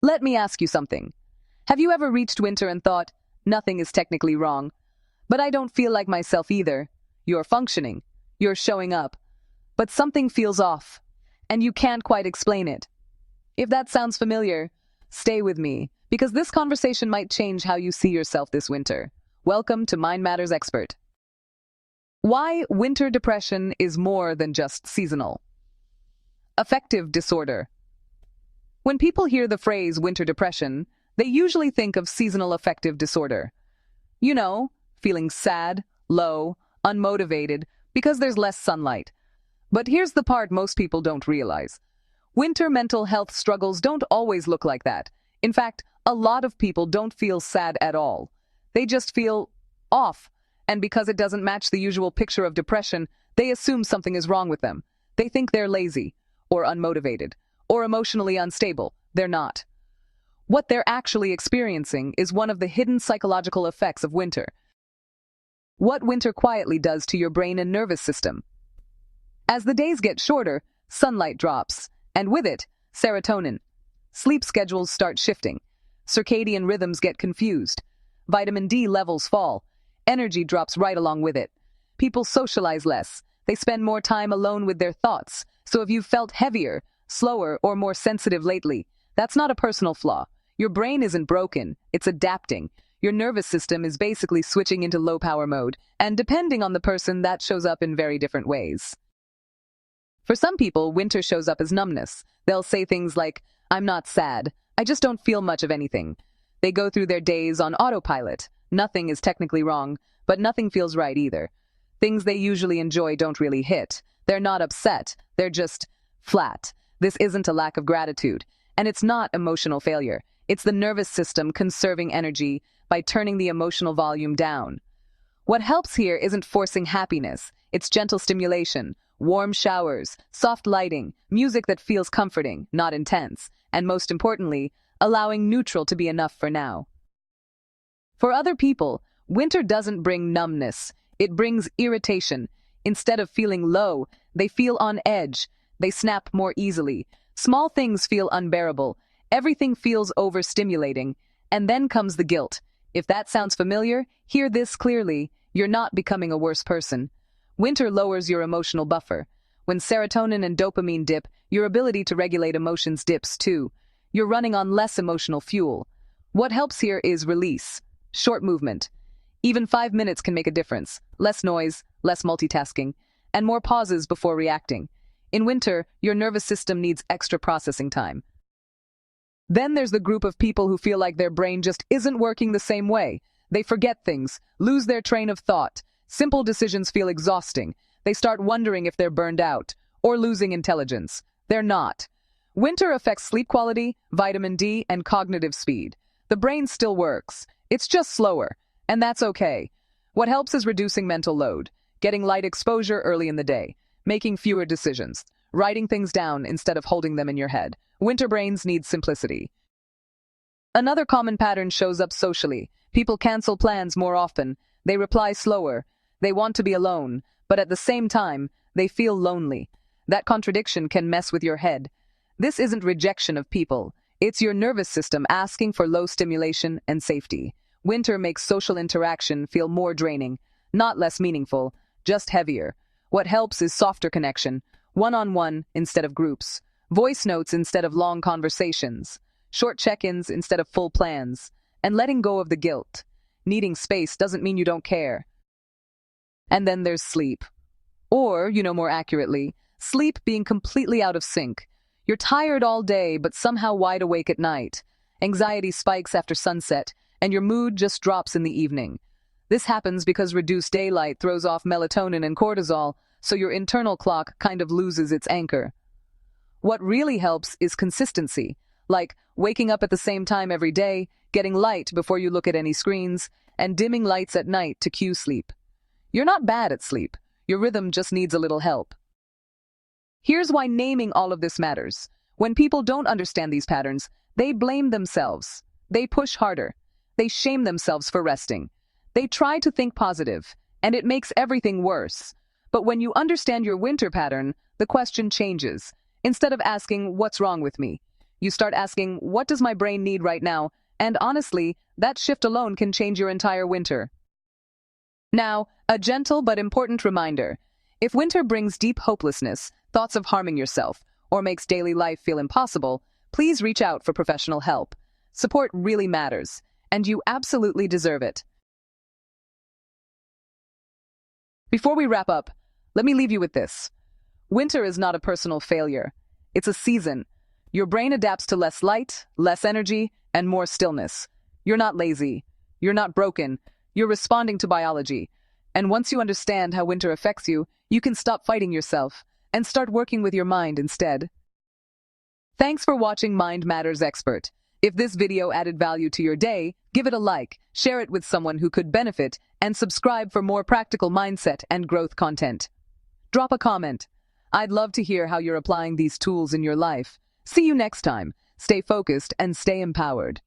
Let me ask you something. Have you ever reached winter and thought, nothing is technically wrong, but I don't feel like myself either? You're functioning, you're showing up, but something feels off, and you can't quite explain it. If that sounds familiar, stay with me, because this conversation might change how you see yourself this winter. Welcome to Mind Matters Expert. Why winter depression is more than just seasonal. Affective disorder. When people hear the phrase winter depression, they usually think of seasonal affective disorder. You know, feeling sad, low, unmotivated, because there's less sunlight. But here's the part most people don't realize. Winter mental health struggles don't always look like that. In fact, a lot of people don't feel sad at all. They just feel off, and because it doesn't match the usual picture of depression, they assume something is wrong with them. They think they're lazy, or unmotivated, or emotionally unstable. They're not. What they're actually experiencing is one of the hidden psychological effects of winter. What winter quietly does to your brain and nervous system. As the days get shorter, sunlight drops, and with it, serotonin. Sleep schedules start shifting. Circadian rhythms get confused. Vitamin D levels fall. Energy drops right along with it. People socialize less. They spend more time alone with their thoughts. So if you've felt heavier, slower, or more sensitive lately, that's not a personal flaw. Your brain isn't broken, it's adapting. Your nervous system is basically switching into low-power mode, and depending on the person, that shows up in very different ways. For some people, winter shows up as numbness. They'll say things like, "I'm not sad, I just don't feel much of anything." They go through their days on autopilot. Nothing is technically wrong, but nothing feels right either. Things they usually enjoy don't really hit. They're not upset, they're just flat. This isn't a lack of gratitude, and it's not emotional failure. It's the nervous system conserving energy by turning the emotional volume down. What helps here isn't forcing happiness, it's gentle stimulation, warm showers, soft lighting, music that feels comforting, not intense, and most importantly, allowing neutral to be enough for now. For other people, winter doesn't bring numbness, it brings irritation. Instead of feeling low, they feel on edge. They snap more easily. Small things feel unbearable. Everything feels overstimulating. And then comes the guilt. If that sounds familiar, hear this clearly. You're not becoming a worse person. Winter lowers your emotional buffer. When serotonin and dopamine dip, your ability to regulate emotions dips too. You're running on less emotional fuel. What helps here is release. Short movement. Even 5 minutes can make a difference. Less noise, less multitasking, and more pauses before reacting. In winter, your nervous system needs extra processing time. Then there's the group of people who feel like their brain just isn't working the same way. They forget things, lose their train of thought. Simple decisions feel exhausting. They start wondering if they're burned out, or losing intelligence. They're not. Winter affects sleep quality, vitamin D, and cognitive speed. The brain still works. It's just slower, and that's okay. What helps is reducing mental load, getting light exposure early in the day, making fewer decisions, writing things down instead of holding them in your head. Winter brains need simplicity. Another common pattern shows up socially. People cancel plans more often. They reply slower. They want to be alone, but at the same time, they feel lonely. That contradiction can mess with your head. This isn't rejection of people. It's your nervous system asking for low stimulation and safety. Winter makes social interaction feel more draining, not less meaningful, just heavier. What helps is softer connection, one-on-one instead of groups, voice notes instead of long conversations, short check-ins instead of full plans, and letting go of the guilt. Needing space doesn't mean you don't care. And then there's sleep. Or, more accurately, sleep being completely out of sync. You're tired all day, but somehow wide awake at night. Anxiety spikes after sunset, and your mood just drops in the evening. This happens because reduced daylight throws off melatonin and cortisol, so your internal clock kind of loses its anchor. What really helps is consistency, like waking up at the same time every day, getting light before you look at any screens, and dimming lights at night to cue sleep. You're not bad at sleep. Your rhythm just needs a little help. Here's why naming all of this matters. When people don't understand these patterns, they blame themselves. They push harder. They shame themselves for resting. They try to think positive, and it makes everything worse. But when you understand your winter pattern, the question changes. Instead of asking, "What's wrong with me?" You start asking, what does my brain need right now? And honestly, that shift alone can change your entire winter. Now, a gentle but important reminder. If winter brings deep hopelessness, thoughts of harming yourself, or makes daily life feel impossible, please reach out for professional help. Support really matters, and you absolutely deserve it. Before we wrap up, let me leave you with this. Winter is not a personal failure. It's a season. Your brain adapts to less light, less energy, and more stillness. You're not lazy. You're not broken. You're responding to biology. And once you understand how winter affects you, you can stop fighting yourself and start working with your mind instead. Thanks for watching Mind Matters Expert. If this video added value to your day, give it a like, share it with someone who could benefit, and subscribe for more practical mindset and growth content. Drop a comment. I'd love to hear how you're applying these tools in your life. See you next time. Stay focused and stay empowered.